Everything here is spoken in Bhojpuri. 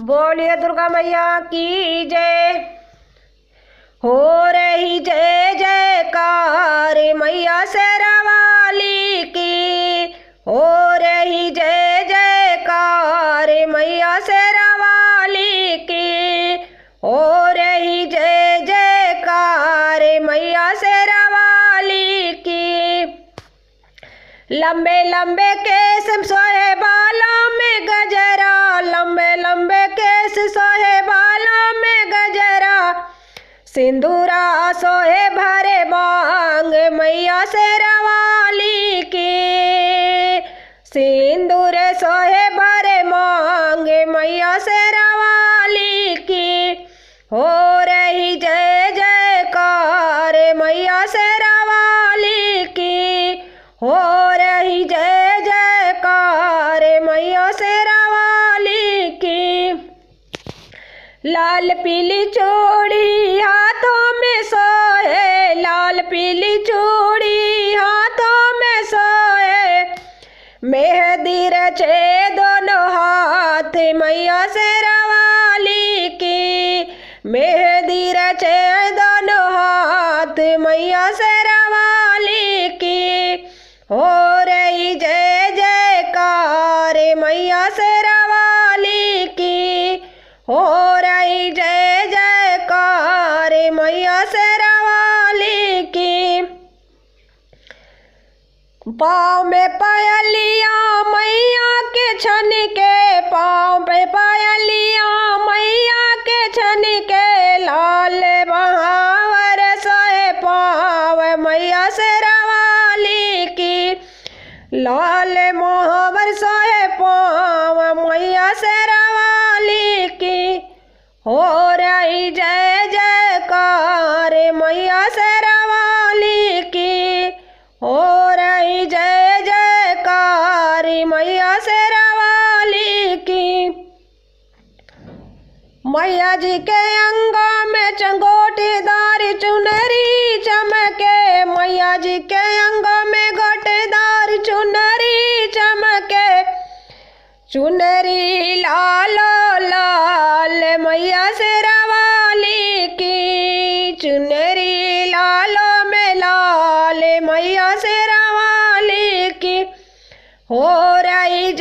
बोलिए दुर्गा मैया की जय। हो रही जय जयकार मैया शेरावाली की। हो रही जय जयकार मैया शेरावाली की। हो रही जय जयकार मैया शेरावाली की। लंबे लंबे केस सोहे बालों में गजरा। लंबे लंबे केस सोहे बालों में गजरा। सिंदूरा सोहे भरे बांग मैया शेरावाली की। सिंदूर सोहे भरे मांग मैया शेरावाली की। हो रही जय जयकार मैया शेरावाली की। हो रही जय जयकार मैया शेरावाली की। लाल पीली चूड़ी हाथों में सोए। लाल पीली चूड़ी हाथों में सोए। मेहंदी रचे दोनों हाथ मैया शेरावाली की। मेहंदी रचे दोनों हाथ मैया शेरावाली की। हो रही जय जयकार मैया शेरावाली की। हो रही जय जयकार मैया शेरावाली की। पाँव में पायलिया मैया के छन के। पाँव में पायलिया मैया के छन के। लाल बहावर सोहे पाँव मैया शेरावाली की। लाल महावर सोहे पाँव मैया शेरावाली की। हो रही जय जयकार मैया शेरावाली की। हो रही जय जयकार मैया शेरावाली की। मैया जी के अंगों में चंगोटीदार चुनरी चमके। मैया जी के अंगों में गोटेदार चुनरी चमके। चुनरी लालो लाल मैया शेरावाली की। चुनरी लालो में लाल मैया शेरावाली की। हो रही